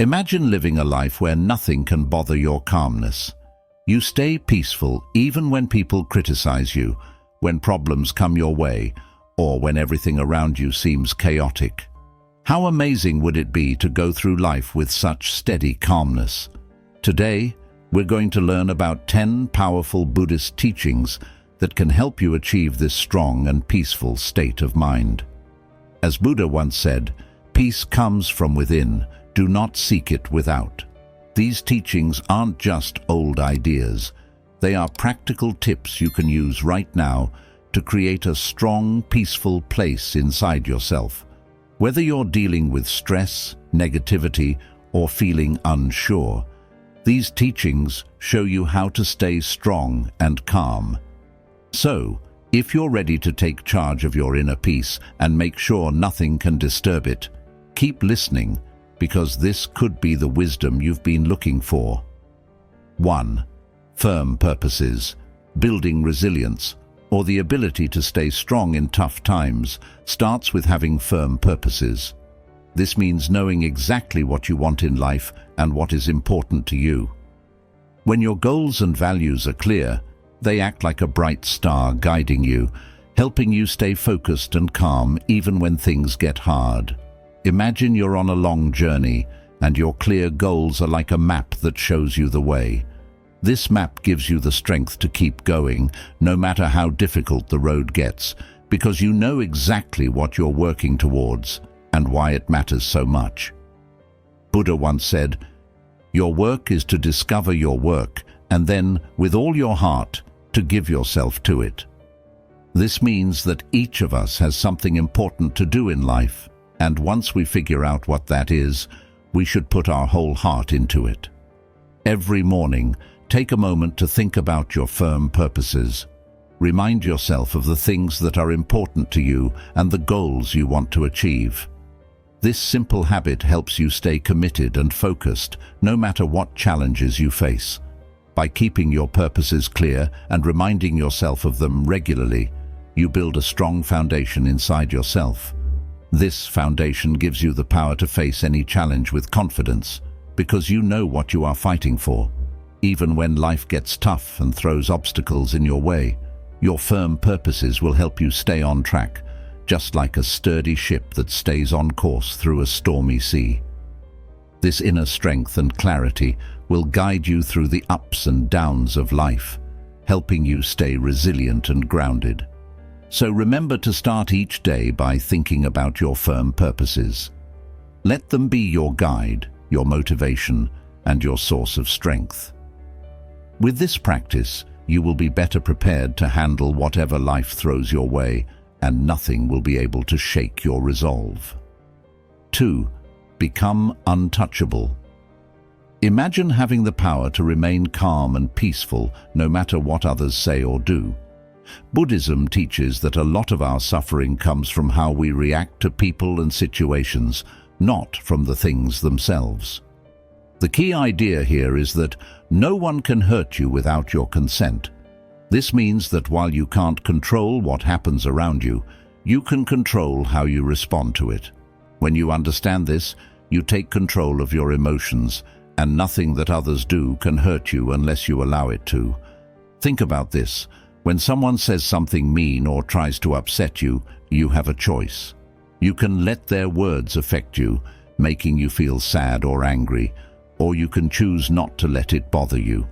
Imagine living a life where nothing can bother your calmness. You stay peaceful even when people criticize you, when problems come your way, or when everything around you seems chaotic. How amazing would it be to go through life with such steady calmness? Today, we're going to learn about 10 powerful Buddhist teachings that can help you achieve this strong and peaceful state of mind. As Buddha once said, "Peace comes from within, do not seek it without." These teachings aren't just old ideas. They are practical tips you can use right now to create a strong, peaceful place inside yourself. Whether you're dealing with stress, negativity, or feeling unsure, these teachings show you how to stay strong and calm. So, if you're ready to take charge of your inner peace and make sure nothing can disturb it, keep listening, because this could be the wisdom you've been looking for. 1. Firm purposes. Building resilience, or the ability to stay strong in tough times, starts with having firm purposes. This means knowing exactly what you want in life and what is important to you. When your goals and values are clear, they act like a bright star guiding you, helping you stay focused and calm even when things get hard. Imagine you're on a long journey, and your clear goals are like a map that shows you the way. This map gives you the strength to keep going, no matter how difficult the road gets, because you know exactly what you're working towards and why it matters so much. Buddha once said, "Your work is to discover your work, and then, with all your heart, to give yourself to it." This means that each of us has something important to do in life, and once we figure out what that is, we should put our whole heart into it. Every morning, take a moment to think about your firm purposes. Remind yourself of the things that are important to you and the goals you want to achieve. This simple habit helps you stay committed and focused, no matter what challenges you face. By keeping your purposes clear and reminding yourself of them regularly, you build a strong foundation inside yourself. This foundation gives you the power to face any challenge with confidence, because you know what you are fighting for. Even when life gets tough and throws obstacles in your way, your firm purposes will help you stay on track, just like a sturdy ship that stays on course through a stormy sea. This inner strength and clarity will guide you through the ups and downs of life, helping you stay resilient and grounded. So remember to start each day by thinking about your firm purposes. Let them be your guide, your motivation, and your source of strength. With this practice, you will be better prepared to handle whatever life throws your way, and nothing will be able to shake your resolve. 2. Become untouchable. Imagine having the power to remain calm and peaceful no matter what others say or do. Buddhism teaches that a lot of our suffering comes from how we react to people and situations, not from the things themselves. The key idea here is that no one can hurt you without your consent. This means that while you can't control what happens around you, you can control how you respond to it. When you understand this, you take control of your emotions, and nothing that others do can hurt you unless you allow it to. Think about this. When someone says something mean or tries to upset you, you have a choice. You can let their words affect you, making you feel sad or angry, or you can choose not to let it bother you.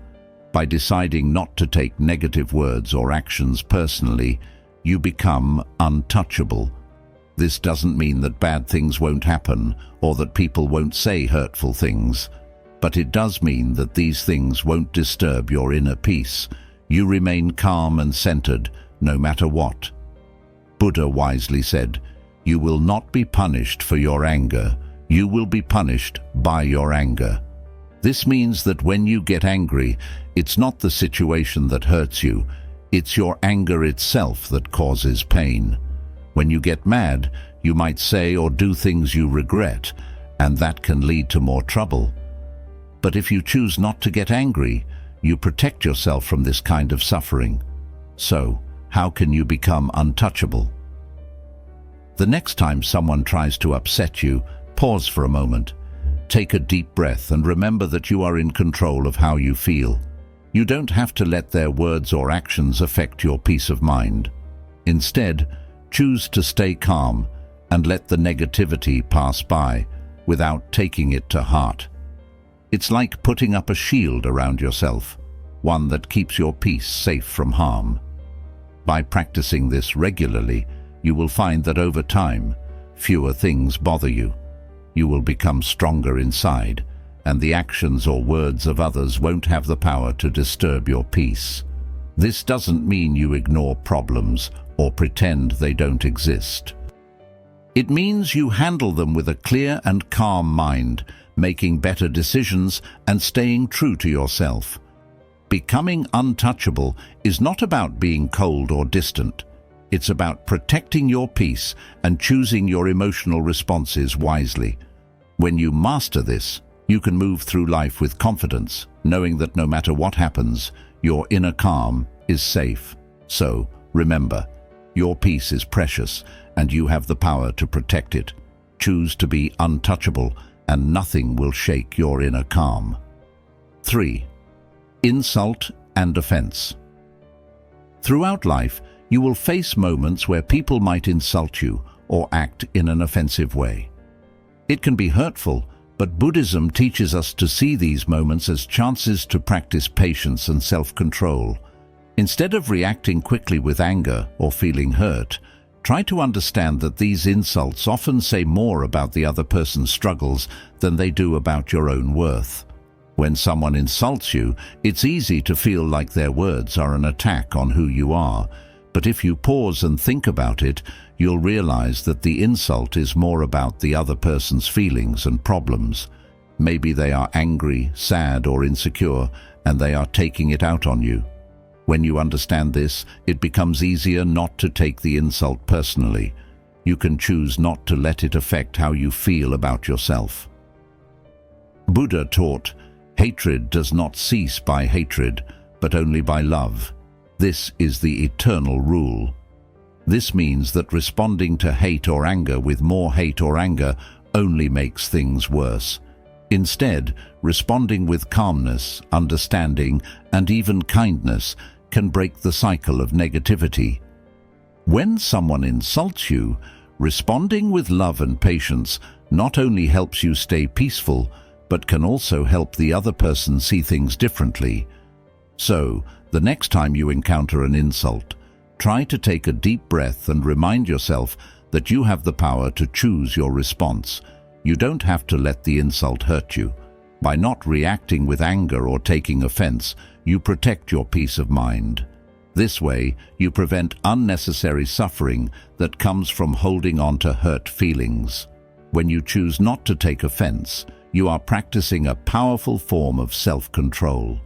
By deciding not to take negative words or actions personally, you become untouchable. This doesn't mean that bad things won't happen or that people won't say hurtful things, but it does mean that these things won't disturb your inner peace. You remain calm and centered, no matter what. Buddha wisely said, "You will not be punished for your anger. You will be punished by your anger." This means that when you get angry, it's not the situation that hurts you, it's your anger itself that causes pain. When you get mad, you might say or do things you regret, and that can lead to more trouble. But if you choose not to get angry, you protect yourself from this kind of suffering. So, how can you become untouchable? The next time someone tries to upset you, pause for a moment. Take a deep breath and remember that you are in control of how you feel. You don't have to let their words or actions affect your peace of mind. Instead, choose to stay calm and let the negativity pass by without taking it to heart. It's like putting up a shield around yourself, one that keeps your peace safe from harm. By practicing this regularly, you will find that over time, fewer things bother you. You will become stronger inside, and the actions or words of others won't have the power to disturb your peace. This doesn't mean you ignore problems or pretend they don't exist. It means you handle them with a clear and calm mind, making better decisions and staying true to yourself. Becoming untouchable is not about being cold or distant. It's about protecting your peace and choosing your emotional responses wisely. When you master this, you can move through life with confidence, knowing that no matter what happens, your inner calm is safe. So, remember, your peace is precious, and you have the power to protect it. Choose to be untouchable, and nothing will shake your inner calm. 3. Insult and offense. Throughout life, you will face moments where people might insult you or act in an offensive way. It can be hurtful, but Buddhism teaches us to see these moments as chances to practice patience and self-control. Instead of reacting quickly with anger or feeling hurt, try to understand that these insults often say more about the other person's struggles than they do about your own worth. When someone insults you, it's easy to feel like their words are an attack on who you are. But if you pause and think about it, you'll realize that the insult is more about the other person's feelings and problems. Maybe they are angry, sad, or insecure, and they are taking it out on you. When you understand this, it becomes easier not to take the insult personally. You can choose not to let it affect how you feel about yourself. Buddha taught, "Hatred does not cease by hatred, but only by love. This is the eternal rule." This means that responding to hate or anger with more hate or anger only makes things worse. Instead, responding with calmness, understanding, and even kindness can break the cycle of negativity. When someone insults you, responding with love and patience not only helps you stay peaceful, but can also help the other person see things differently. So, the next time you encounter an insult, try to take a deep breath and remind yourself that you have the power to choose your response. You don't have to let the insult hurt you. By not reacting with anger or taking offense, you protect your peace of mind. This way, you prevent unnecessary suffering that comes from holding on to hurt feelings. When you choose not to take offense, you are practicing a powerful form of self-control.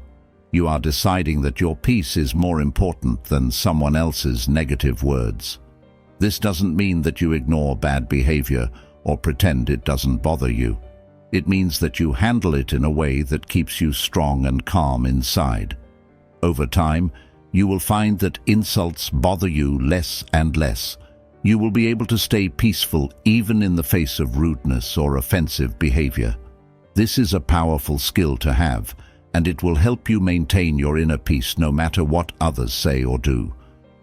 You are deciding that your peace is more important than someone else's negative words. This doesn't mean that you ignore bad behavior or pretend it doesn't bother you. It means that you handle it in a way that keeps you strong and calm inside. Over time, you will find that insults bother you less and less. You will be able to stay peaceful even in the face of rudeness or offensive behavior. This is a powerful skill to have, and it will help you maintain your inner peace no matter what others say or do.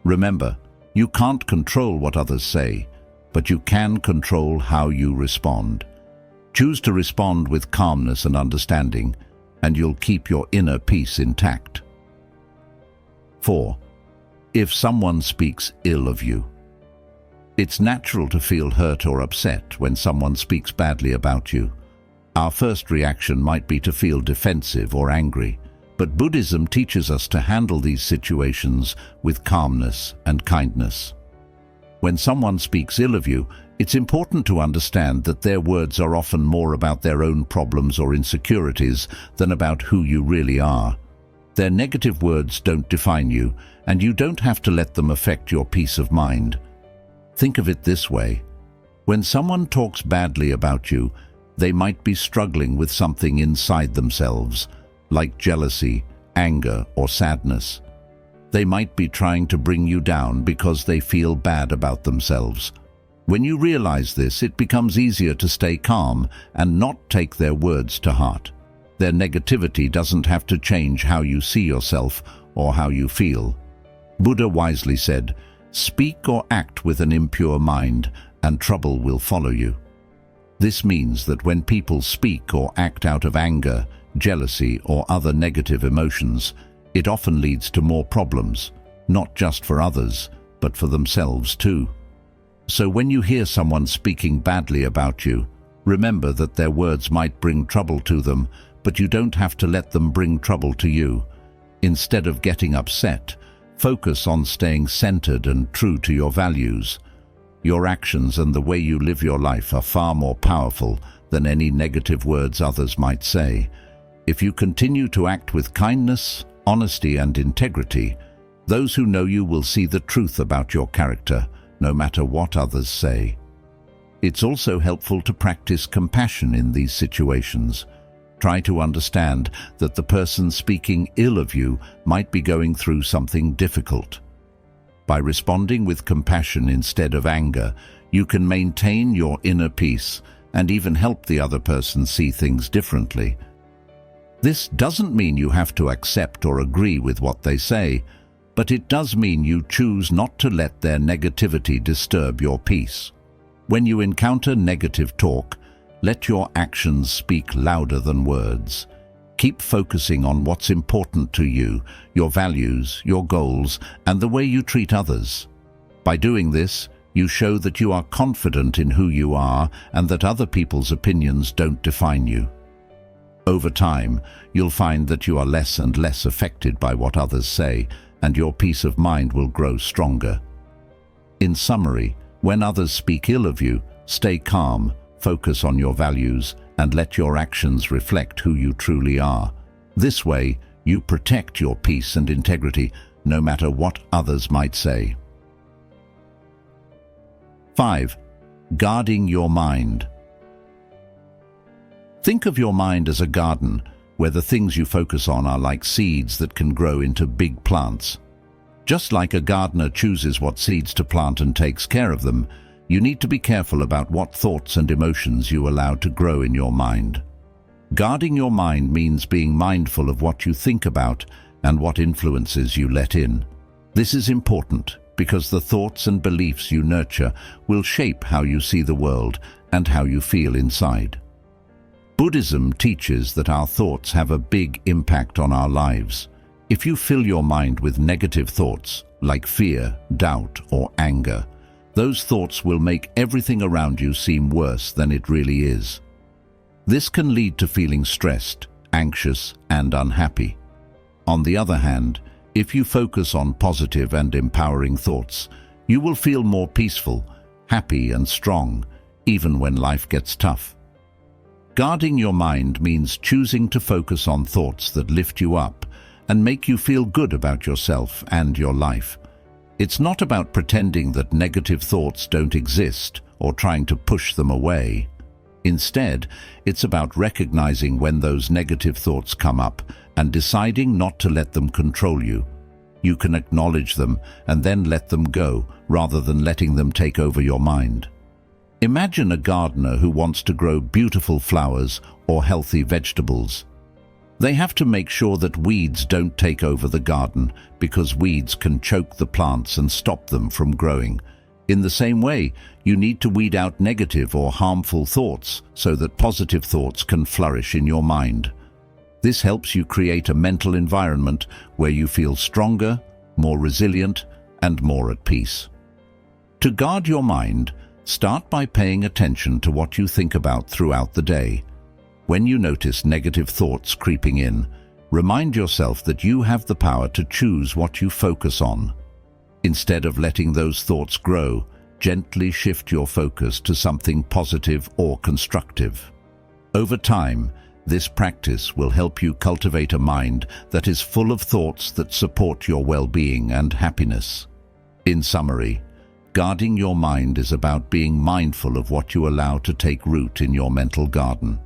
Remember, you can't control what others say, but you can control how you respond. Choose to respond with calmness and understanding, and you'll keep your inner peace intact. 4. If someone speaks ill of you. It's natural to feel hurt or upset when someone speaks badly about you. Our first reaction might be to feel defensive or angry, but Buddhism teaches us to handle these situations with calmness and kindness. When someone speaks ill of you, it's important to understand that their words are often more about their own problems or insecurities than about who you really are. Their negative words don't define you, and you don't have to let them affect your peace of mind. Think of it this way. When someone talks badly about you, they might be struggling with something inside themselves, like jealousy, anger, or sadness. They might be trying to bring you down because they feel bad about themselves. When you realize this, it becomes easier to stay calm and not take their words to heart. Their negativity doesn't have to change how you see yourself or how you feel. Buddha wisely said, "Speak or act with an impure mind, and trouble will follow you." This means that when people speak or act out of anger, jealousy, or other negative emotions, it often leads to more problems, not just for others, but for themselves too. So when you hear someone speaking badly about you, remember that their words might bring trouble to them, but you don't have to let them bring trouble to you. Instead of getting upset, focus on staying centered and true to your values. Your actions and the way you live your life are far more powerful than any negative words others might say. If you continue to act with kindness, honesty, and integrity, those who know you will see the truth about your character, no matter what others say. It's also helpful to practice compassion in these situations. Try to understand that the person speaking ill of you might be going through something difficult. By responding with compassion instead of anger, you can maintain your inner peace and even help the other person see things differently. This doesn't mean you have to accept or agree with what they say, but it does mean you choose not to let their negativity disturb your peace. When you encounter negative talk, let your actions speak louder than words. Keep focusing on what's important to you, your values, your goals, and the way you treat others. By doing this, you show that you are confident in who you are and that other people's opinions don't define you. Over time, you'll find that you are less and less affected by what others say, and your peace of mind will grow stronger. In summary, when others speak ill of you, stay calm, focus on your values, and let your actions reflect who you truly are. This way, you protect your peace and integrity, no matter what others might say. 5. Guarding your mind. Think of your mind as a garden, where the things you focus on are like seeds that can grow into big plants. Just like a gardener chooses what seeds to plant and takes care of them, you need to be careful about what thoughts and emotions you allow to grow in your mind. Guarding your mind means being mindful of what you think about and what influences you let in. This is important because the thoughts and beliefs you nurture will shape how you see the world and how you feel inside. Buddhism teaches that our thoughts have a big impact on our lives. If you fill your mind with negative thoughts, like fear, doubt, or anger, those thoughts will make everything around you seem worse than it really is. This can lead to feeling stressed, anxious, and unhappy. On the other hand, if you focus on positive and empowering thoughts, you will feel more peaceful, happy, and strong, even when life gets tough. Guarding your mind means choosing to focus on thoughts that lift you up and make you feel good about yourself and your life. It's not about pretending that negative thoughts don't exist or trying to push them away. Instead, it's about recognizing when those negative thoughts come up and deciding not to let them control you. You can acknowledge them and then let them go rather than letting them take over your mind. Imagine a gardener who wants to grow beautiful flowers or healthy vegetables. They have to make sure that weeds don't take over the garden because weeds can choke the plants and stop them from growing. In the same way, you need to weed out negative or harmful thoughts so that positive thoughts can flourish in your mind. This helps you create a mental environment where you feel stronger, more resilient, and more at peace. To guard your mind, start by paying attention to what you think about throughout the day. When you notice negative thoughts creeping in, remind yourself that you have the power to choose what you focus on. Instead of letting those thoughts grow, gently shift your focus to something positive or constructive. Over time, this practice will help you cultivate a mind that is full of thoughts that support your well-being and happiness. In summary, guarding your mind is about being mindful of what you allow to take root in your mental garden.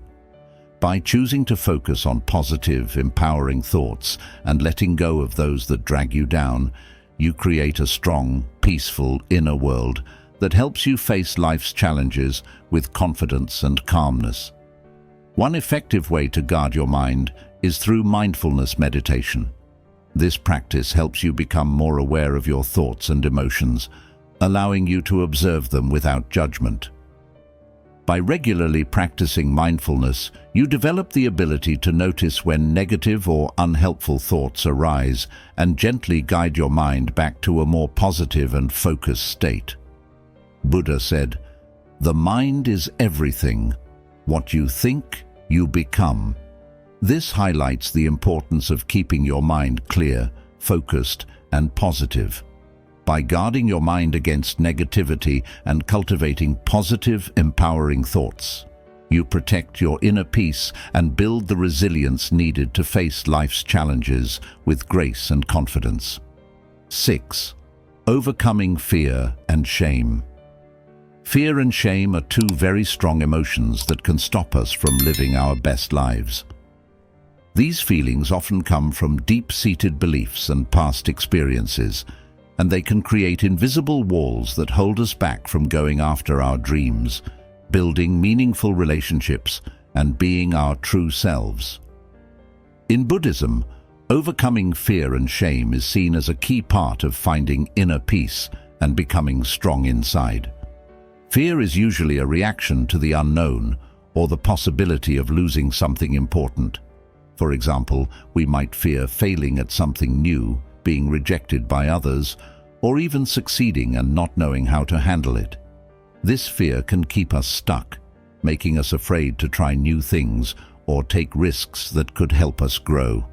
By choosing to focus on positive, empowering thoughts and letting go of those that drag you down, you create a strong, peaceful inner world that helps you face life's challenges with confidence and calmness. One effective way to guard your mind is through mindfulness meditation. This practice helps you become more aware of your thoughts and emotions, allowing you to observe them without judgment. By regularly practicing mindfulness, you develop the ability to notice when negative or unhelpful thoughts arise and gently guide your mind back to a more positive and focused state. Buddha said, "The mind is everything. What you think, you become." This highlights the importance of keeping your mind clear, focused, and positive. By guarding your mind against negativity and cultivating positive, empowering thoughts, you protect your inner peace and build the resilience needed to face life's challenges with grace and confidence. 6. Overcoming fear and shame. Fear and shame are two very strong emotions that can stop us from living our best lives. These feelings often come from deep-seated beliefs and past experiences, and they can create invisible walls that hold us back from going after our dreams, building meaningful relationships, and being our true selves. In Buddhism, overcoming fear and shame is seen as a key part of finding inner peace and becoming strong inside. Fear is usually a reaction to the unknown or the possibility of losing something important. For example, we might fear failing at something new, being rejected by others, or even succeeding and not knowing how to handle it. This fear can keep us stuck, making us afraid to try new things or take risks that could help us grow.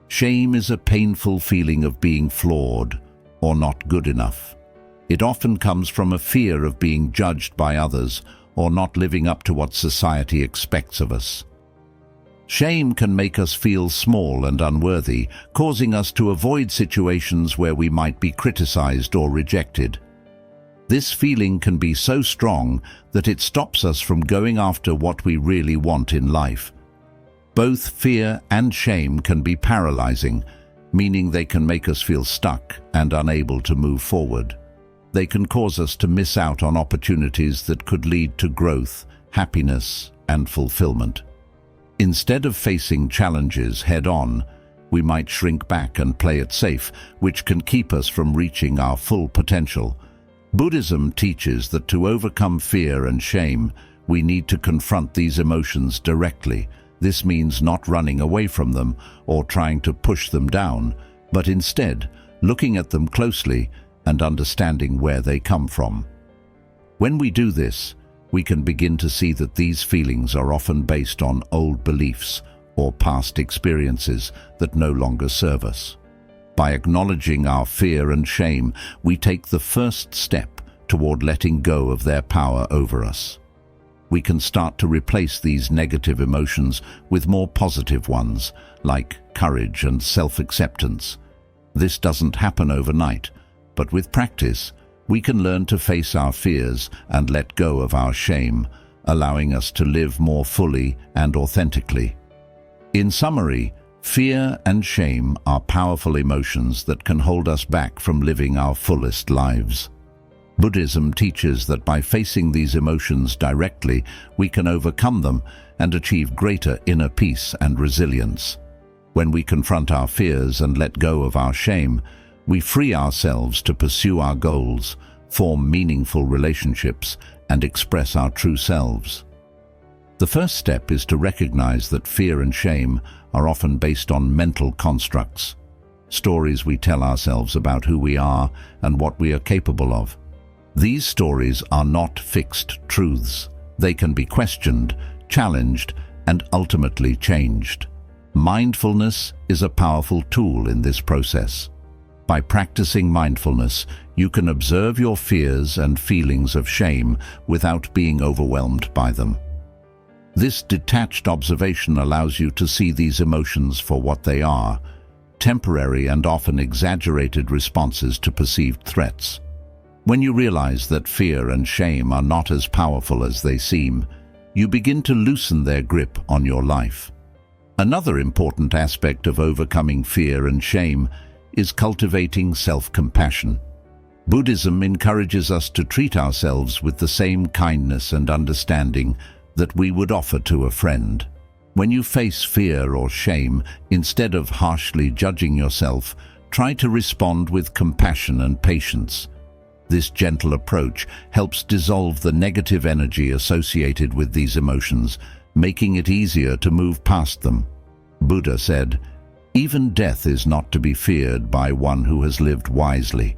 Shame is a painful feeling of being flawed or not good enough. It often comes from a fear of being judged by others or not living up to what society expects of us. Shame can make us feel small and unworthy, causing us to avoid situations where we might be criticized or rejected. This feeling can be so strong that it stops us from going after what we really want in life. Both fear and shame can be paralyzing, meaning they can make us feel stuck and unable to move forward. They can cause us to miss out on opportunities that could lead to growth, happiness, and fulfillment. Instead of facing challenges head-on, we might shrink back and play it safe, which can keep us from reaching our full potential. Buddhism teaches that to overcome fear and shame, we need to confront these emotions directly. This means not running away from them or trying to push them down, but instead looking at them closely and understanding where they come from. When we do this, we can begin to see that these feelings are often based on old beliefs or past experiences that no longer serve us. By acknowledging our fear and shame, we take the first step toward letting go of their power over us. We can start to replace these negative emotions with more positive ones, like courage and self-acceptance. This doesn't happen overnight, but with practice, we can learn to face our fears and let go of our shame, allowing us to live more fully and authentically. In summary, fear and shame are powerful emotions that can hold us back from living our fullest lives. Buddhism teaches that by facing these emotions directly, we can overcome them and achieve greater inner peace and resilience. When we confront our fears and let go of our shame, we free ourselves to pursue our goals, form meaningful relationships, and express our true selves. The first step is to recognize that fear and shame are often based on mental constructs, stories we tell ourselves about who we are and what we are capable of. These stories are not fixed truths. They can be questioned, challenged, and ultimately changed. Mindfulness is a powerful tool in this process. By practicing mindfulness, you can observe your fears and feelings of shame without being overwhelmed by them. This detached observation allows you to see these emotions for what they are, temporary and often exaggerated responses to perceived threats. When you realize that fear and shame are not as powerful as they seem, you begin to loosen their grip on your life. Another important aspect of overcoming fear and shame is cultivating self-compassion. Buddhism encourages us to treat ourselves with the same kindness and understanding that we would offer to a friend. When you face fear or shame, instead of harshly judging yourself, try to respond with compassion and patience. This gentle approach helps dissolve the negative energy associated with these emotions, making it easier to move past them. Buddha said, "Even death is not to be feared by one who has lived wisely."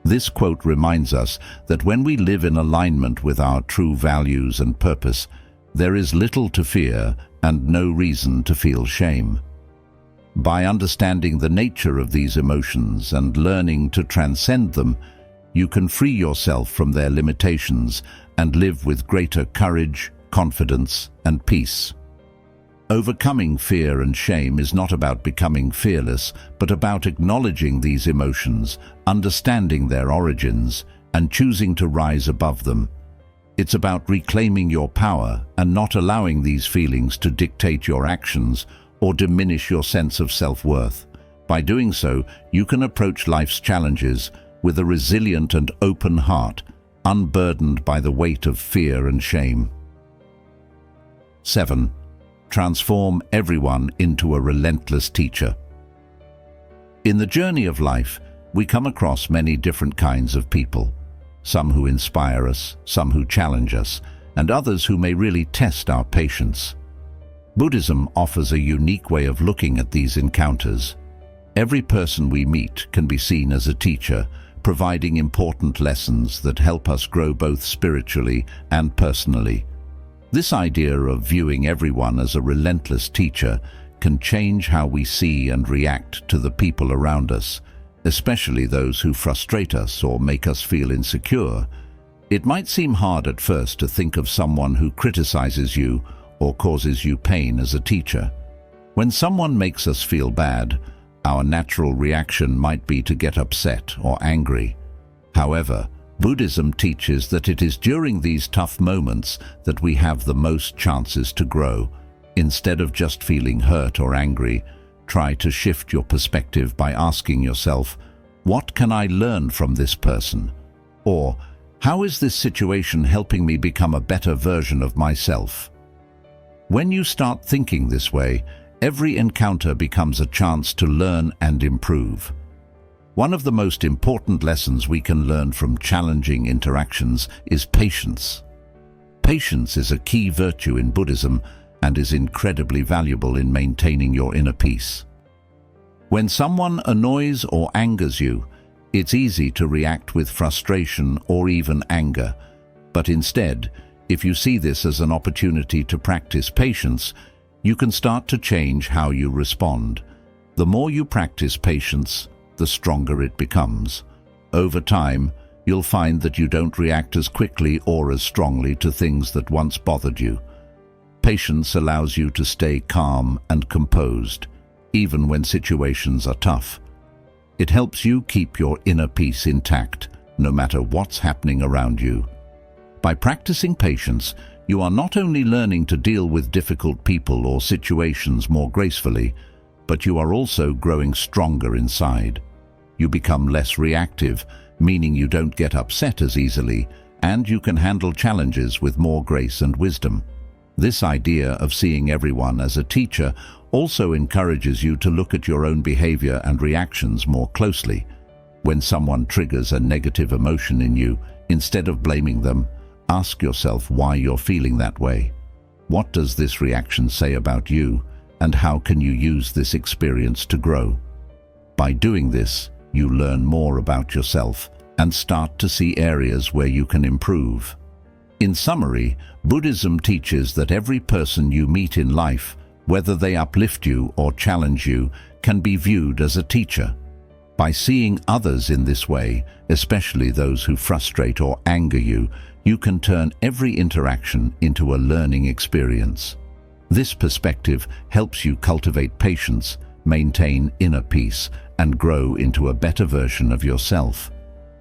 This quote reminds us that when we live in alignment with our true values and purpose, there is little to fear and no reason to feel shame. By understanding the nature of these emotions and learning to transcend them, you can free yourself from their limitations and live with greater courage, confidence, and peace. Overcoming fear and shame is not about becoming fearless, but about acknowledging these emotions, understanding their origins, and choosing to rise above them. It's about reclaiming your power and not allowing these feelings to dictate your actions or diminish your sense of self-worth. By doing so, you can approach life's challenges with a resilient and open heart, unburdened by the weight of fear and shame. 7. Transform everyone into a relentless teacher. In the journey of life, we come across many different kinds of people. Some who inspire us, some who challenge us, and others who may really test our patience. Buddhism offers a unique way of looking at these encounters. Every person we meet can be seen as a teacher, providing important lessons that help us grow both spiritually and personally. This idea of viewing everyone as a relentless teacher can change how we see and react to the people around us, especially those who frustrate us or make us feel insecure. It might seem hard at first to think of someone who criticizes you or causes you pain as a teacher. When someone makes us feel bad, our natural reaction might be to get upset or angry. However, Buddhism teaches that it is during these tough moments that we have the most chances to grow. Instead of just feeling hurt or angry, try to shift your perspective by asking yourself, "What can I learn from this person?" Or, "How is this situation helping me become a better version of myself?" When you start thinking this way, every encounter becomes a chance to learn and improve. One of the most important lessons we can learn from challenging interactions is patience. Patience is a key virtue in Buddhism and is incredibly valuable in maintaining your inner peace. When someone annoys or angers you, it's easy to react with frustration or even anger. But instead, if you see this as an opportunity to practice patience, you can start to change how you respond. The more you practice patience, the stronger it becomes. Over time, you'll find that you don't react as quickly or as strongly to things that once bothered you. Patience allows you to stay calm and composed, even when situations are tough. It helps you keep your inner peace intact, no matter what's happening around you. By practicing patience, you are not only learning to deal with difficult people or situations more gracefully, but you are also growing stronger inside. You become less reactive, meaning you don't get upset as easily, and you can handle challenges with more grace and wisdom. This idea of seeing everyone as a teacher also encourages you to look at your own behavior and reactions more closely. When someone triggers a negative emotion in you, instead of blaming them, ask yourself why you're feeling that way. What does this reaction say about you, and how can you use this experience to grow? By doing this, you learn more about yourself and start to see areas where you can improve. In summary, Buddhism teaches that every person you meet in life, whether they uplift you or challenge you, can be viewed as a teacher. By seeing others in this way, especially those who frustrate or anger you, you can turn every interaction into a learning experience. This perspective helps you cultivate patience, maintain inner peace, and grow into a better version of yourself.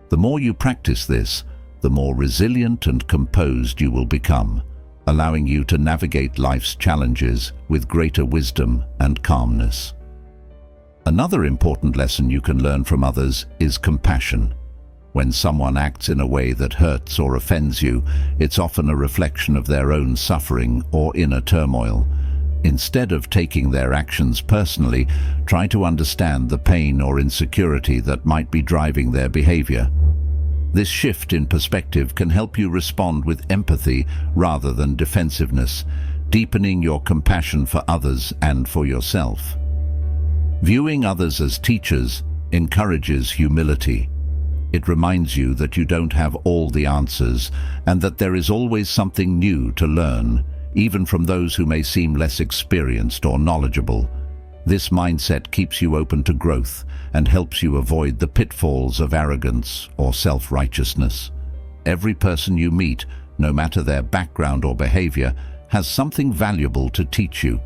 The more you practice this, the more resilient and composed you will become, allowing you to navigate life's challenges with greater wisdom and calmness. Another important lesson you can learn from others is compassion. When someone acts in a way that hurts or offends you, it's often a reflection of their own suffering or inner turmoil. Instead of taking their actions personally, try to understand the pain or insecurity that might be driving their behavior. This shift in perspective can help you respond with empathy rather than defensiveness, deepening your compassion for others and for yourself. Viewing others as teachers encourages humility. It reminds you that you don't have all the answers and that there is always something new to learn, even from those who may seem less experienced or knowledgeable. This mindset keeps you open to growth and helps you avoid the pitfalls of arrogance or self-righteousness. Every person you meet, no matter their background or behavior, has something valuable to teach you,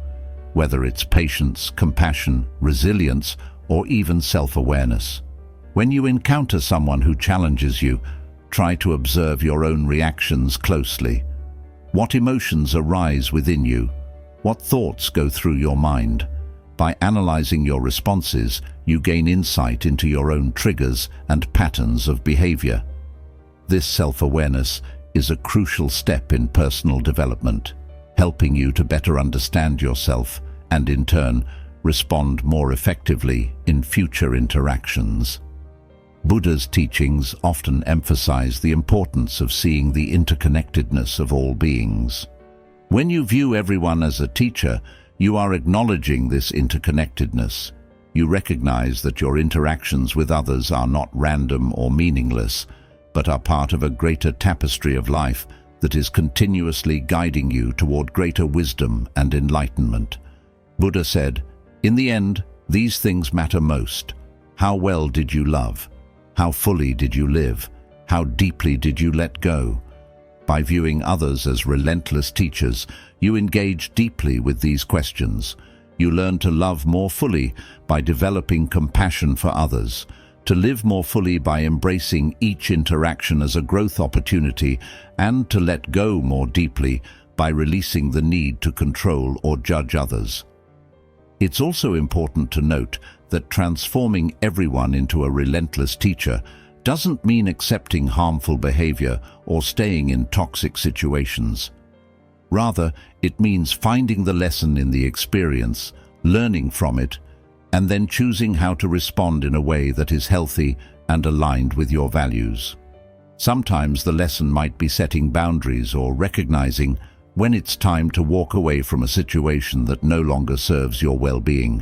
whether it's patience, compassion, resilience, or even self-awareness. When you encounter someone who challenges you, try to observe your own reactions closely. What emotions arise within you? What thoughts go through your mind? By analyzing your responses, you gain insight into your own triggers and patterns of behavior. This self-awareness is a crucial step in personal development, helping you to better understand yourself and, in turn, respond more effectively in future interactions. Buddha's teachings often emphasize the importance of seeing the interconnectedness of all beings. When you view everyone as a teacher, you are acknowledging this interconnectedness. You recognize that your interactions with others are not random or meaningless, but are part of a greater tapestry of life that is continuously guiding you toward greater wisdom and enlightenment. Buddha said, "In the end, these things matter most. How well did you love? How fully did you live? How deeply did you let go?" By viewing others as relentless teachers, you engage deeply with these questions. You learn to love more fully by developing compassion for others, to live more fully by embracing each interaction as a growth opportunity, and to let go more deeply by releasing the need to control or judge others. It's also important to note that transforming everyone into a relentless teacher doesn't mean accepting harmful behavior or staying in toxic situations. Rather, it means finding the lesson in the experience, learning from it, and then choosing how to respond in a way that is healthy and aligned with your values. Sometimes the lesson might be setting boundaries or recognizing when it's time to walk away from a situation that no longer serves your well-being.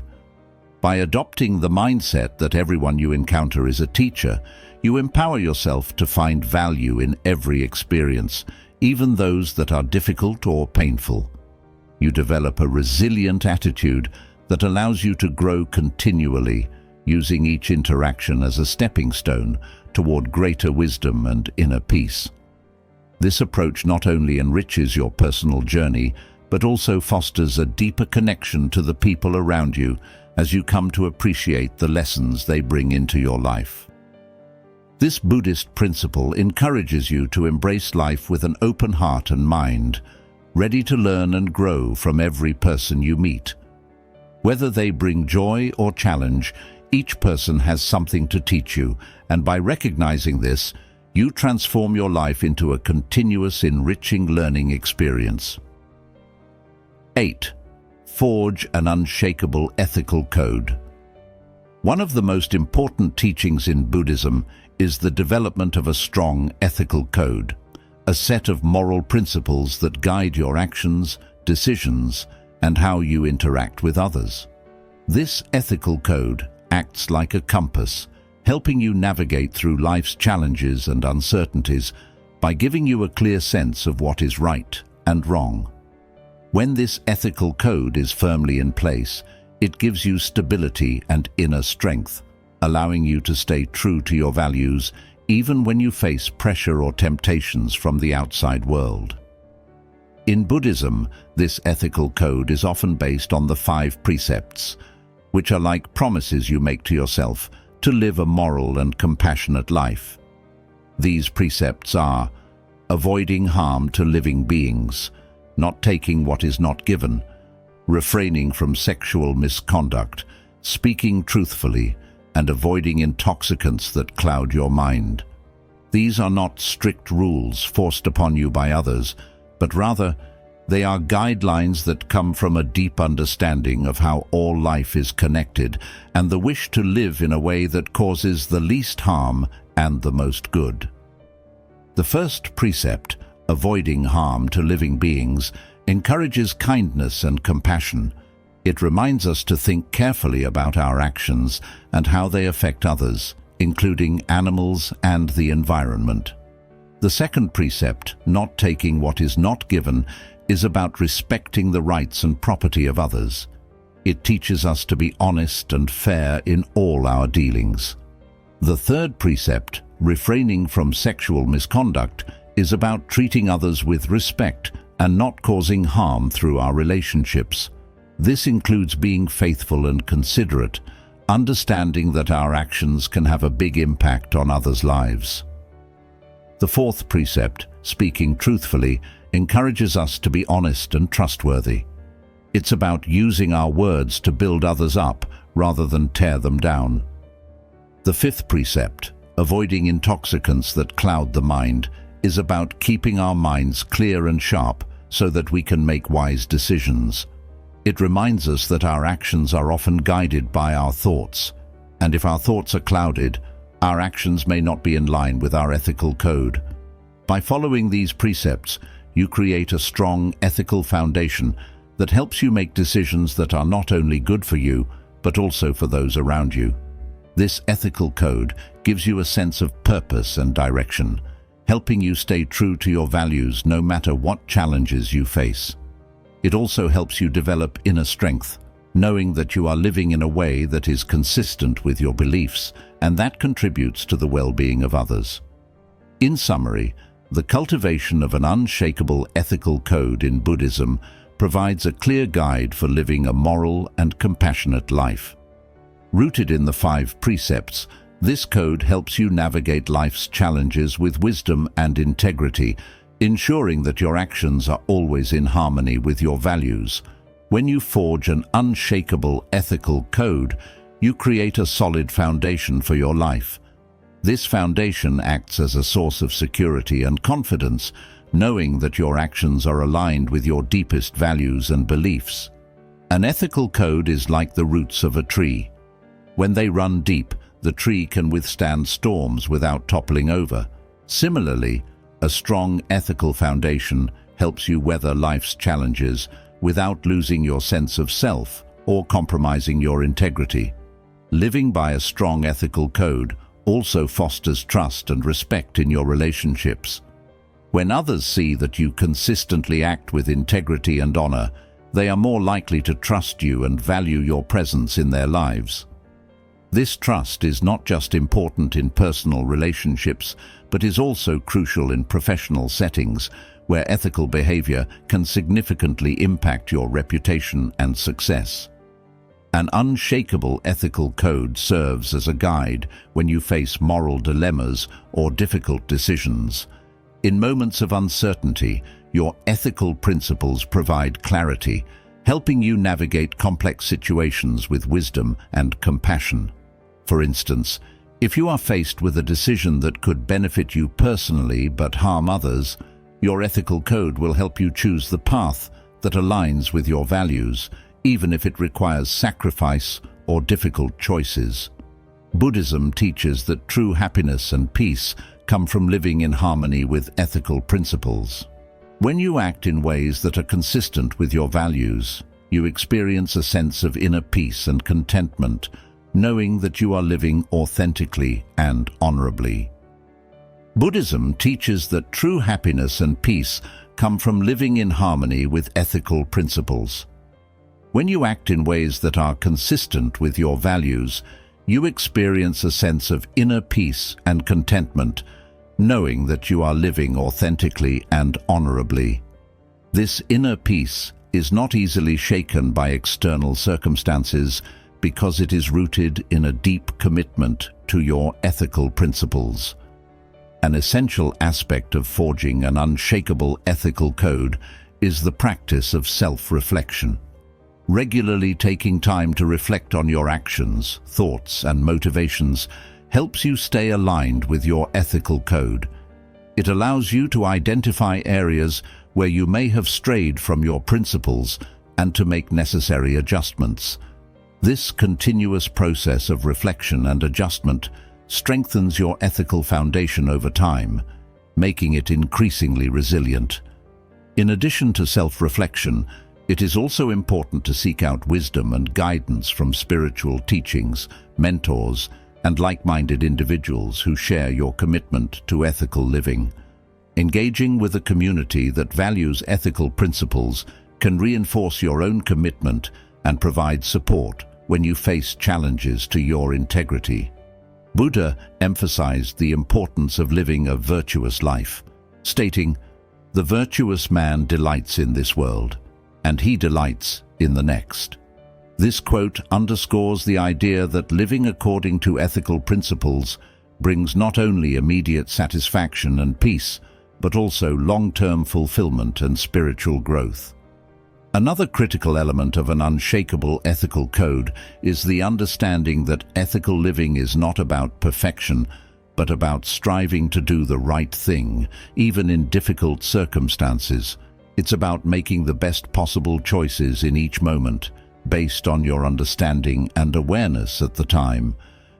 By adopting the mindset that everyone you encounter is a teacher, you empower yourself to find value in every experience, even those that are difficult or painful. You develop a resilient attitude that allows you to grow continually, using each interaction as a stepping stone toward greater wisdom and inner peace. This approach not only enriches your personal journey, but also fosters a deeper connection to the people around you as you come to appreciate the lessons they bring into your life. This Buddhist principle encourages you to embrace life with an open heart and mind, ready to learn and grow from every person you meet. Whether they bring joy or challenge, each person has something to teach you, and by recognizing this, you transform your life into a continuous, enriching learning experience. 8. Forge an unshakable ethical code. One of the most important teachings in Buddhism is the development of a strong ethical code, a set of moral principles that guide your actions, decisions, and how you interact with others. This ethical code acts like a compass, helping you navigate through life's challenges and uncertainties by giving you a clear sense of what is right and wrong. When this ethical code is firmly in place, it gives you stability and inner strength, allowing you to stay true to your values even when you face pressure or temptations from the outside world. In Buddhism, this ethical code is often based on the 5 precepts, which are like promises you make to yourself to live a moral and compassionate life. These precepts are: avoiding harm to living beings, not taking what is not given, refraining from sexual misconduct, speaking truthfully, and avoiding intoxicants that cloud your mind. These are not strict rules forced upon you by others, but rather they are guidelines that come from a deep understanding of how all life is connected and the wish to live in a way that causes the least harm and the most good. The first precept, avoiding harm to living beings, encourages kindness and compassion. It reminds us to think carefully about our actions and how they affect others, including animals and the environment. The second precept, not taking what is not given, is about respecting the rights and property of others. It teaches us to be honest and fair in all our dealings. The third precept, refraining from sexual misconduct, is about treating others with respect and not causing harm through our relationships. This includes being faithful and considerate, understanding that our actions can have a big impact on others' lives. The fourth precept, speaking truthfully, encourages us to be honest and trustworthy. It's about using our words to build others up rather than tear them down. The fifth precept, avoiding intoxicants that cloud the mind, is about keeping our minds clear and sharp so that we can make wise decisions. It reminds us that our actions are often guided by our thoughts, and if our thoughts are clouded, our actions may not be in line with our ethical code. By following these precepts, you create a strong ethical foundation that helps you make decisions that are not only good for you, but also for those around you. This ethical code gives you a sense of purpose and direction, helping you stay true to your values no matter what challenges you face. It also helps you develop inner strength, knowing that you are living in a way that is consistent with your beliefs, and that contributes to the well-being of others. In summary, the cultivation of an unshakable ethical code in Buddhism provides a clear guide for living a moral and compassionate life. Rooted in the 5 precepts, this code helps you navigate life's challenges with wisdom and integrity, ensuring that your actions are always in harmony with your values. When you forge an unshakable ethical code, you create a solid foundation for your life. This foundation acts as a source of security and confidence, knowing that your actions are aligned with your deepest values and beliefs. An ethical code is like the roots of a tree. When they run deep, the tree can withstand storms without toppling over. Similarly, a strong ethical foundation helps you weather life's challenges without losing your sense of self or compromising your integrity. Living by a strong ethical code also fosters trust and respect in your relationships. When others see that you consistently act with integrity and honor, they are more likely to trust you and value your presence in their lives. This trust is not just important in personal relationships, but is also crucial in professional settings, where ethical behavior can significantly impact your reputation and success. An unshakable ethical code serves as a guide when you face moral dilemmas or difficult decisions. In moments of uncertainty, your ethical principles provide clarity, helping you navigate complex situations with wisdom and compassion. For instance, if you are faced with a decision that could benefit you personally but harm others, your ethical code will help you choose the path that aligns with your values, even if it requires sacrifice or difficult choices. Buddhism teaches that true happiness and peace come from living in harmony with ethical principles. When you act in ways that are consistent with your values, you experience a sense of inner peace and contentment, knowing that you are living authentically and honorably. Buddhism teaches that true happiness and peace come from living in harmony with ethical principles. When you act in ways that are consistent with your values, you experience a sense of inner peace and contentment, knowing that you are living authentically and honorably. This inner peace is not easily shaken by external circumstances because it is rooted in a deep commitment to your ethical principles. An essential aspect of forging an unshakable ethical code is the practice of self-reflection. Regularly taking time to reflect on your actions, thoughts, and motivations helps you stay aligned with your ethical code. It allows you to identify areas where you may have strayed from your principles and to make necessary adjustments. This continuous process of reflection and adjustment strengthens your ethical foundation over time, making it increasingly resilient. In addition to self-reflection, it is also important to seek out wisdom and guidance from spiritual teachings, mentors, and like-minded individuals who share your commitment to ethical living. Engaging with a community that values ethical principles can reinforce your own commitment and provide support when you face challenges to your integrity. Buddha emphasized the importance of living a virtuous life, stating, "The virtuous man delights in this world, and he delights in the next." This quote underscores the idea that living according to ethical principles brings not only immediate satisfaction and peace, but also long-term fulfillment and spiritual growth. Another critical element of an unshakable ethical code is the understanding that ethical living is not about perfection, but about striving to do the right thing, even in difficult circumstances. It's about making the best possible choices in each moment, based on your understanding and awareness at the time.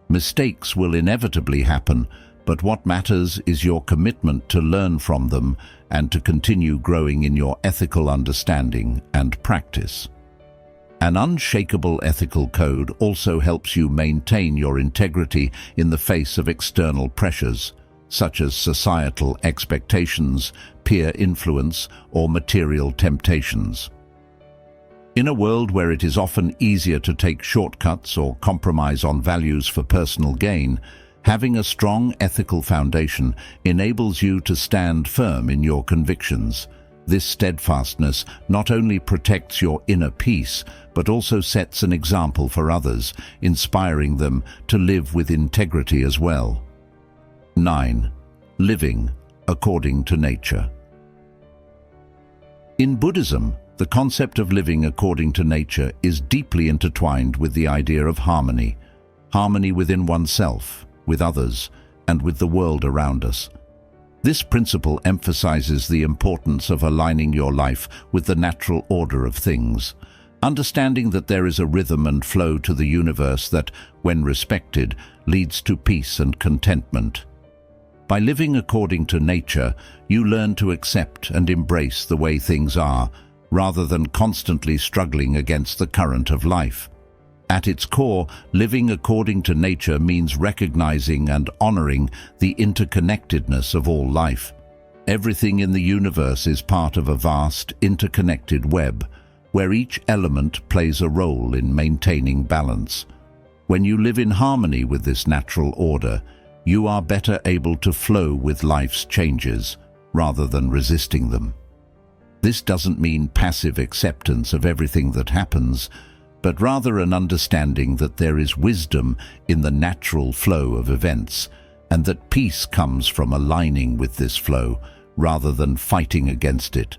Mistakes will inevitably happen, but what matters is your commitment to learn from them and to continue growing in your ethical understanding and practice. An unshakable ethical code also helps you maintain your integrity in the face of external pressures, such as societal expectations, peer influence, or material temptations. In a world where it is often easier to take shortcuts or compromise on values for personal gain, having a strong ethical foundation enables you to stand firm in your convictions. This steadfastness not only protects your inner peace, but also sets an example for others, inspiring them to live with integrity as well. 9. Living according to nature. In Buddhism, the concept of living according to nature is deeply intertwined with the idea of harmony. Harmony within oneself, with others, and with the world around us. This principle emphasizes the importance of aligning your life with the natural order of things, understanding that there is a rhythm and flow to the universe that, when respected, leads to peace and contentment. By living according to nature, you learn to accept and embrace the way things are, rather than constantly struggling against the current of life. At its core, living according to nature means recognizing and honoring the interconnectedness of all life. Everything in the universe is part of a vast, interconnected web, where each element plays a role in maintaining balance. When you live in harmony with this natural order, you are better able to flow with life's changes, rather than resisting them. This doesn't mean passive acceptance of everything that happens, but rather an understanding that there is wisdom in the natural flow of events, and that peace comes from aligning with this flow, rather than fighting against it.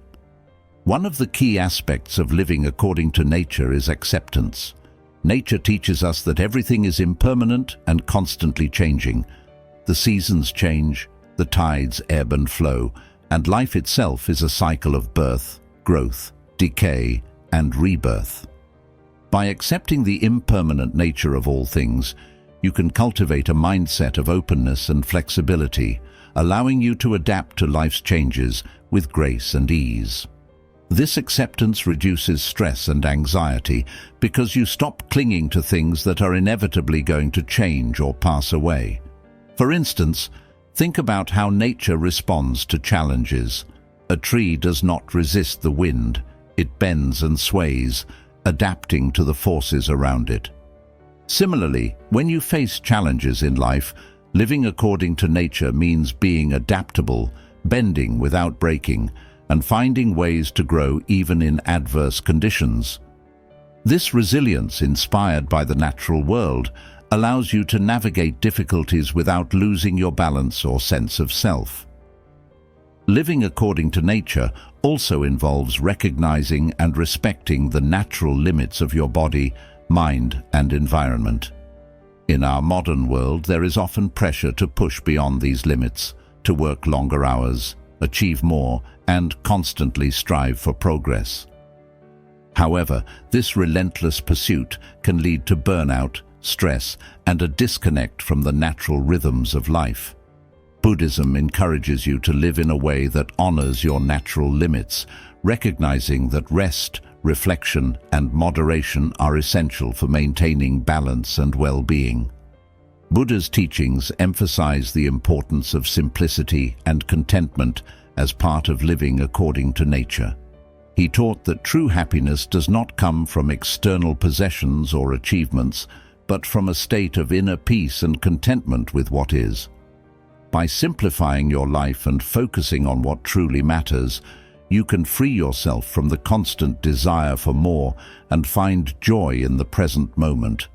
One of the key aspects of living according to nature is acceptance. Nature teaches us that everything is impermanent and constantly changing. The seasons change, the tides ebb and flow, and life itself is a cycle of birth, growth, decay, and rebirth. By accepting the impermanent nature of all things, you can cultivate a mindset of openness and flexibility, allowing you to adapt to life's changes with grace and ease. This acceptance reduces stress and anxiety because you stop clinging to things that are inevitably going to change or pass away. For instance, think about how nature responds to challenges. A tree does not resist the wind, it bends and sways, adapting to the forces around it. Similarly, when you face challenges in life, living according to nature means being adaptable, bending without breaking, and finding ways to grow even in adverse conditions. This resilience, inspired by the natural world, allows you to navigate difficulties without losing your balance or sense of self. Living according to nature also involves recognizing and respecting the natural limits of your body, mind, and environment. In our modern world, there is often pressure to push beyond these limits, to work longer hours, achieve more, and constantly strive for progress. However, this relentless pursuit can lead to burnout, stress, and a disconnect from the natural rhythms of life. Buddhism encourages you to live in a way that honors your natural limits, recognizing that rest, reflection, and moderation are essential for maintaining balance and well-being. Buddha's teachings emphasize the importance of simplicity and contentment as part of living according to nature. He taught that true happiness does not come from external possessions or achievements, but from a state of inner peace and contentment with what is. By simplifying your life and focusing on what truly matters, you can free yourself from the constant desire for more and find joy in the present moment.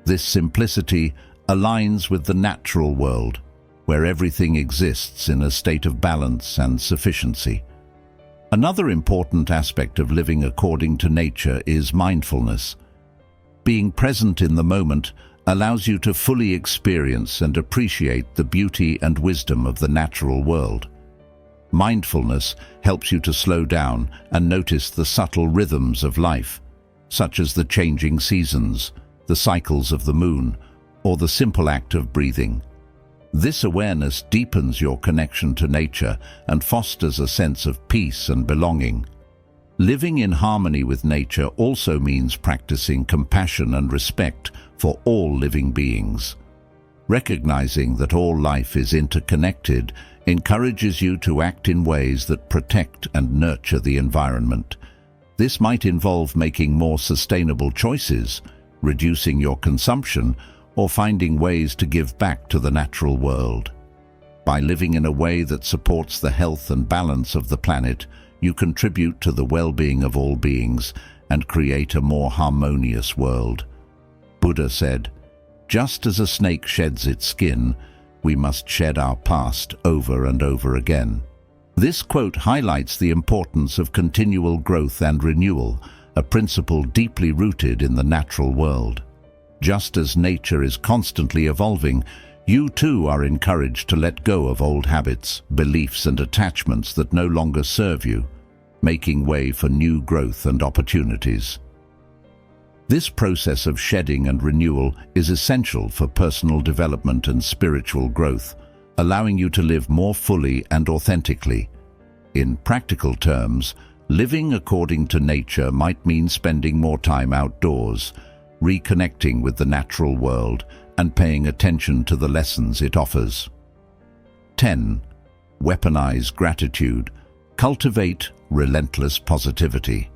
This simplicity aligns with the natural world, where everything exists in a state of balance and sufficiency. Another important aspect of living according to nature is mindfulness. Being present in the moment allows you to fully experience and appreciate the beauty and wisdom of the natural world. Mindfulness helps you to slow down and notice the subtle rhythms of life, such as the changing seasons, the cycles of the moon, or the simple act of breathing. This awareness deepens your connection to nature and fosters a sense of peace and belonging. Living in harmony with nature also means practicing compassion and respect for all living beings. Recognizing that all life is interconnected encourages you to act in ways that protect and nurture the environment. This might involve making more sustainable choices, reducing your consumption, or finding ways to give back to the natural world. By living in a way that supports the health and balance of the planet, you contribute to the well-being of all beings and create a more harmonious world. Buddha said, "Just as a snake sheds its skin, we must shed our past over and over again." This quote highlights the importance of continual growth and renewal, a principle deeply rooted in the natural world. Just as nature is constantly evolving, you too are encouraged to let go of old habits, beliefs, and attachments that no longer serve you, making way for new growth and opportunities. This process of shedding and renewal is essential for personal development and spiritual growth, allowing you to live more fully and authentically. In practical terms, living according to nature might mean spending more time outdoors, reconnecting with the natural world, and paying attention to the lessons it offers. 10. Weaponize gratitude. Cultivate relentless positivity.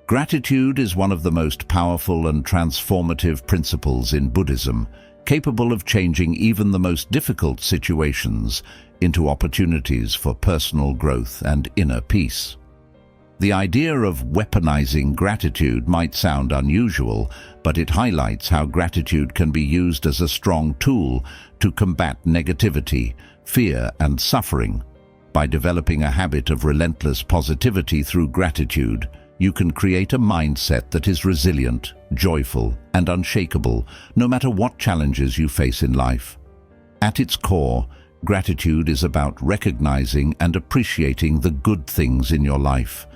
Gratitude is one of the most powerful and transformative principles in Buddhism, capable of changing even the most difficult situations into opportunities for personal growth and inner peace. The idea of weaponizing gratitude might sound unusual, but it highlights how gratitude can be used as a strong tool to combat negativity, fear, and suffering. By developing a habit of relentless positivity through gratitude, you can create a mindset that is resilient, joyful, and unshakable, no matter what challenges you face in life. At its core, gratitude is about recognizing and appreciating the good things in your life.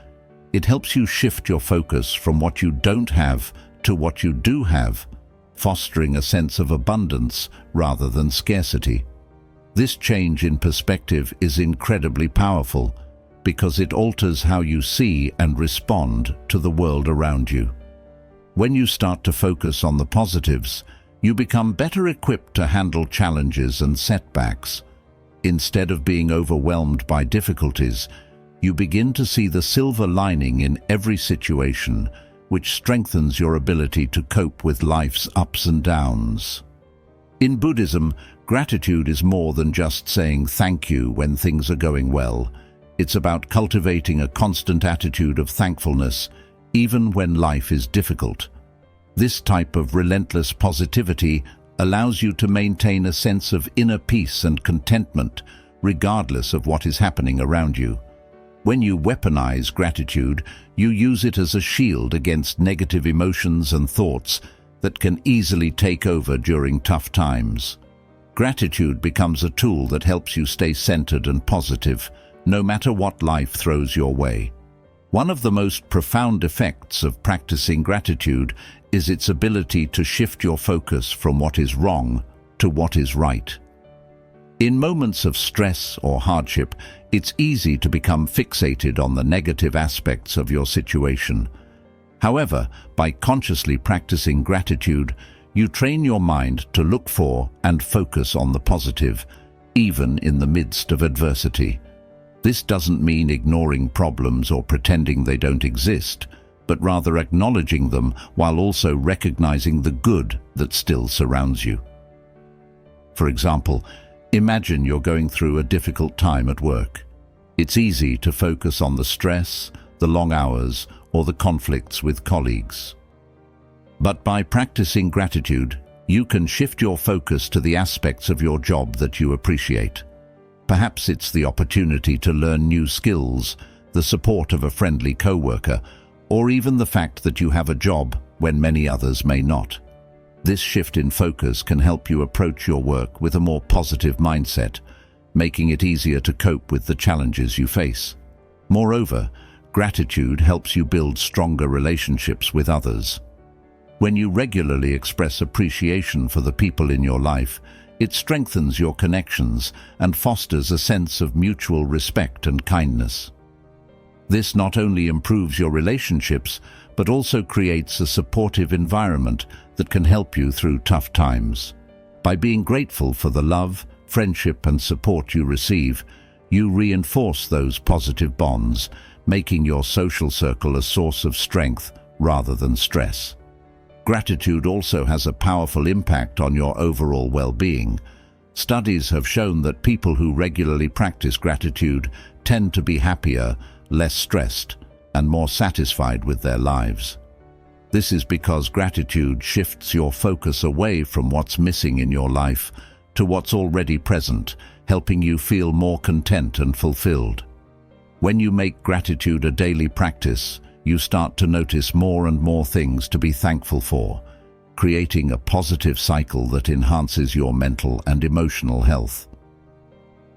It helps you shift your focus from what you don't have to what you do have, fostering a sense of abundance rather than scarcity. This change in perspective is incredibly powerful because it alters how you see and respond to the world around you. When you start to focus on the positives, you become better equipped to handle challenges and setbacks. Instead of being overwhelmed by difficulties, you begin to see the silver lining in every situation, which strengthens your ability to cope with life's ups and downs. In Buddhism, gratitude is more than just saying thank you when things are going well. It's about cultivating a constant attitude of thankfulness, even when life is difficult. This type of relentless positivity allows you to maintain a sense of inner peace and contentment, regardless of what is happening around you. When you weaponize gratitude, you use it as a shield against negative emotions and thoughts that can easily take over during tough times. Gratitude becomes a tool that helps you stay centered and positive, no matter what life throws your way. One of the most profound effects of practicing gratitude is its ability to shift your focus from what is wrong to what is right. In moments of stress or hardship, it's easy to become fixated on the negative aspects of your situation. However, by consciously practicing gratitude, you train your mind to look for and focus on the positive, even in the midst of adversity. This doesn't mean ignoring problems or pretending they don't exist, but rather acknowledging them while also recognizing the good that still surrounds you. For example, imagine you're going through a difficult time at work. It's easy to focus on the stress, the long hours, or the conflicts with colleagues. But by practicing gratitude, you can shift your focus to the aspects of your job that you appreciate. Perhaps it's the opportunity to learn new skills, the support of a friendly coworker, or even the fact that you have a job when many others may not. This shift in focus can help you approach your work with a more positive mindset, making it easier to cope with the challenges you face. Moreover, gratitude helps you build stronger relationships with others. When you regularly express appreciation for the people in your life, it strengthens your connections and fosters a sense of mutual respect and kindness. This not only improves your relationships, but also creates a supportive environment that can help you through tough times. By being grateful for the love, friendship, and support you receive, you reinforce those positive bonds, making your social circle a source of strength rather than stress. Gratitude also has a powerful impact on your overall well-being. Studies have shown that people who regularly practice gratitude tend to be happier, less stressed, and more satisfied with their lives. This is because gratitude shifts your focus away from what's missing in your life to what's already present, helping you feel more content and fulfilled. When you make gratitude a daily practice, you start to notice more and more things to be thankful for, creating a positive cycle that enhances your mental and emotional health.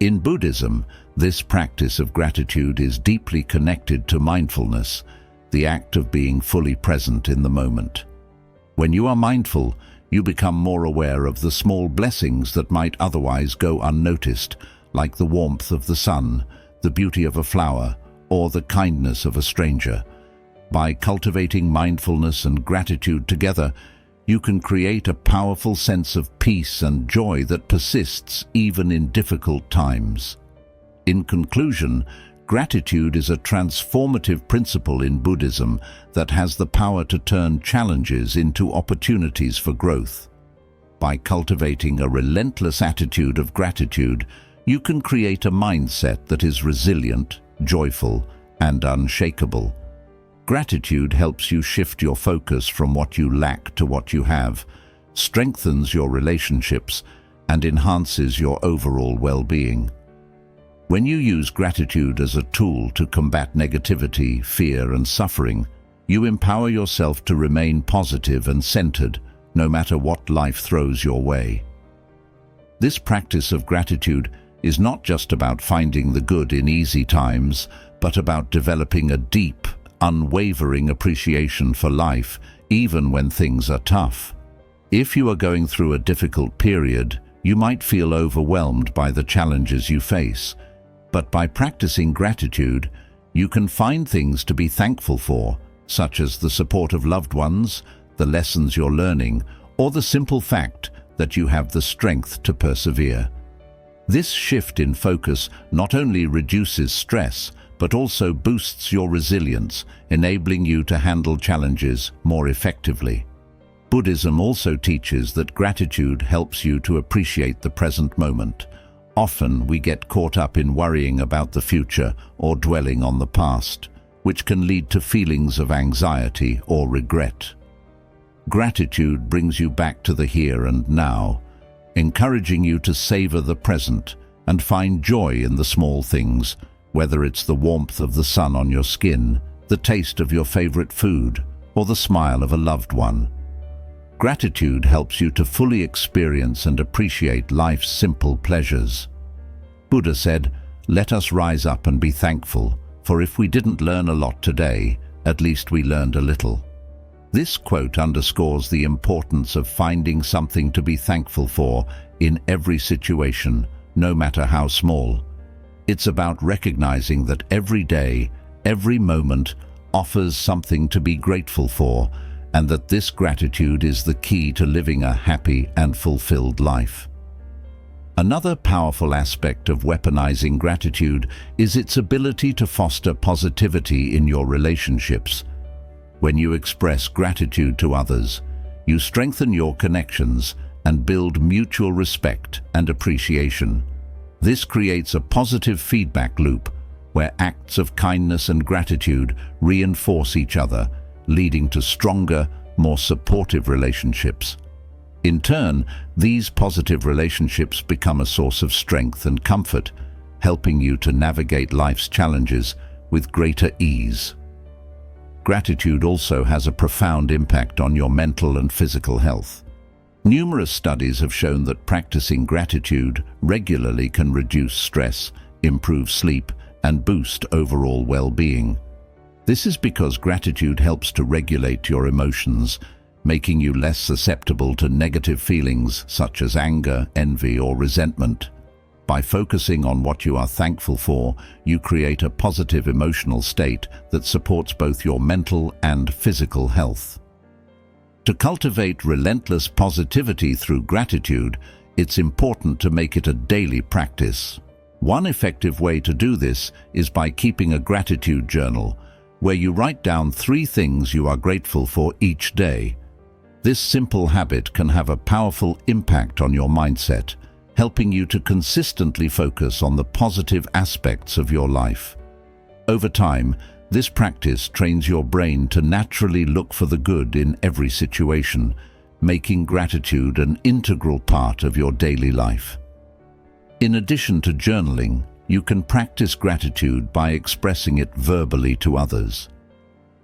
In Buddhism, this practice of gratitude is deeply connected to mindfulness, the act of being fully present in the moment. When you are mindful, you become more aware of the small blessings that might otherwise go unnoticed, like the warmth of the sun, the beauty of a flower, or the kindness of a stranger. By cultivating mindfulness and gratitude together, you can create a powerful sense of peace and joy that persists even in difficult times. In conclusion, gratitude is a transformative principle in Buddhism that has the power to turn challenges into opportunities for growth. By cultivating a relentless attitude of gratitude, you can create a mindset that is resilient, joyful, and unshakable. Gratitude helps you shift your focus from what you lack to what you have, strengthens your relationships, and enhances your overall well-being. When you use gratitude as a tool to combat negativity, fear, and suffering, you empower yourself to remain positive and centered, no matter what life throws your way. This practice of gratitude is not just about finding the good in easy times, but about developing a deep, unwavering appreciation for life, even when things are tough. If you are going through a difficult period, you might feel overwhelmed by the challenges you face. But by practicing gratitude, you can find things to be thankful for, such as the support of loved ones, the lessons you're learning, or the simple fact that you have the strength to persevere. This shift in focus not only reduces stress, but also boosts your resilience, enabling you to handle challenges more effectively. Buddhism also teaches that gratitude helps you to appreciate the present moment. Often we get caught up in worrying about the future or dwelling on the past, which can lead to feelings of anxiety or regret. Gratitude brings you back to the here and now, encouraging you to savor the present and find joy in the small things, whether it's the warmth of the sun on your skin, the taste of your favorite food, or the smile of a loved one. Gratitude helps you to fully experience and appreciate life's simple pleasures. Buddha said, "Let us rise up and be thankful, for if we didn't learn a lot today, at least we learned a little." This quote underscores the importance of finding something to be thankful for in every situation, no matter how small. It's about recognizing that every day, every moment, offers something to be grateful for, and that this gratitude is the key to living a happy and fulfilled life. Another powerful aspect of weaponizing gratitude is its ability to foster positivity in your relationships. When you express gratitude to others, you strengthen your connections and build mutual respect and appreciation. This creates a positive feedback loop where acts of kindness and gratitude reinforce each other, leading to stronger, more supportive relationships. In turn, these positive relationships become a source of strength and comfort, helping you to navigate life's challenges with greater ease. Gratitude also has a profound impact on your mental and physical health. Numerous studies have shown that practicing gratitude regularly can reduce stress, improve sleep, and boost overall well-being. This is because gratitude helps to regulate your emotions, making you less susceptible to negative feelings such as anger, envy, or resentment. By focusing on what you are thankful for, you create a positive emotional state that supports both your mental and physical health. To cultivate relentless positivity through gratitude, it's important to make it a daily practice. One effective way to do this is by keeping a gratitude journal, where you write down 3 things you are grateful for each day. This simple habit can have a powerful impact on your mindset, helping you to consistently focus on the positive aspects of your life. Over time, this practice trains your brain to naturally look for the good in every situation, making gratitude an integral part of your daily life. In addition to journaling, you can practice gratitude by expressing it verbally to others.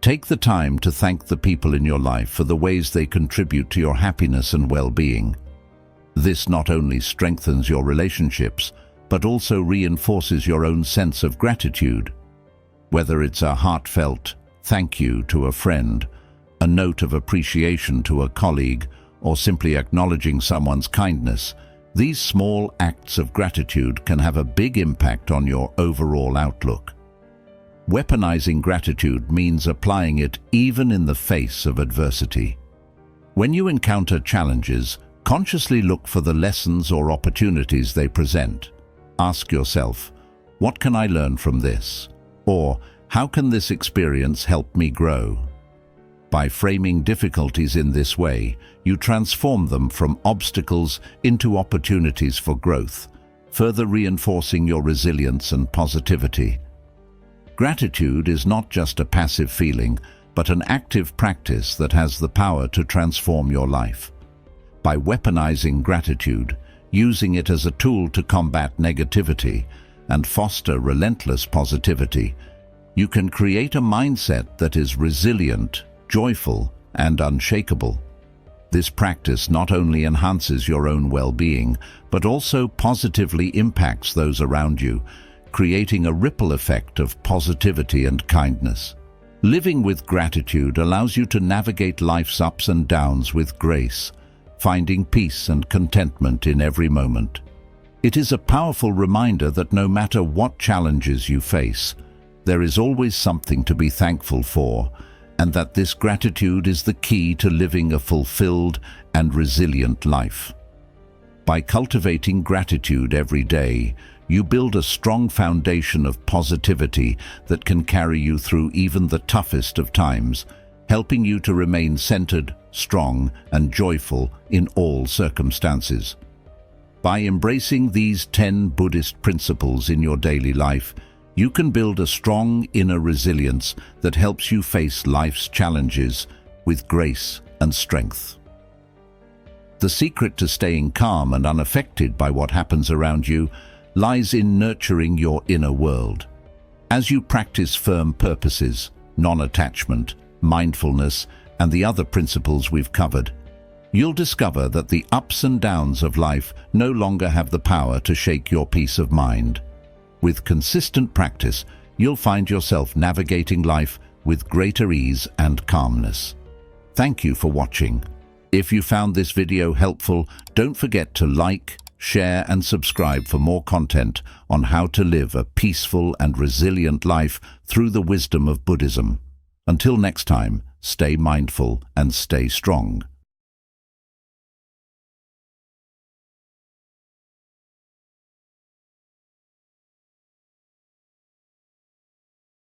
Take the time to thank the people in your life for the ways they contribute to your happiness and well-being. This not only strengthens your relationships, but also reinforces your own sense of gratitude. Whether it's a heartfelt thank you to a friend, a note of appreciation to a colleague, or simply acknowledging someone's kindness, these small acts of gratitude can have a big impact on your overall outlook. Weaponizing gratitude means applying it even in the face of adversity. When you encounter challenges, consciously look for the lessons or opportunities they present. Ask yourself, what can I learn from this? Or, how can this experience help me grow? By framing difficulties in this way, you transform them from obstacles into opportunities for growth, further reinforcing your resilience and positivity. Gratitude is not just a passive feeling, but an active practice that has the power to transform your life. By weaponizing gratitude, using it as a tool to combat negativity and foster relentless positivity, you can create a mindset that is resilient, joyful, and unshakable. This practice not only enhances your own well-being, but also positively impacts those around you, creating a ripple effect of positivity and kindness. Living with gratitude allows you to navigate life's ups and downs with grace, finding peace and contentment in every moment. It is a powerful reminder that no matter what challenges you face, there is always something to be thankful for, and that this gratitude is the key to living a fulfilled and resilient life. By cultivating gratitude every day, you build a strong foundation of positivity that can carry you through even the toughest of times, helping you to remain centered, strong, and joyful in all circumstances. By embracing these 10 Buddhist principles in your daily life, you can build a strong inner resilience that helps you face life's challenges with grace and strength. The secret to staying calm and unaffected by what happens around you lies in nurturing your inner world. As you practice firm purposes, non-attachment, mindfulness, and the other principles we've covered, you'll discover that the ups and downs of life no longer have the power to shake your peace of mind. With consistent practice, you'll find yourself navigating life with greater ease and calmness. Thank you for watching. If you found this video helpful, don't forget to like, share and subscribe for more content on how to live a peaceful and resilient life through the wisdom of Buddhism. Until next time, stay mindful and stay strong.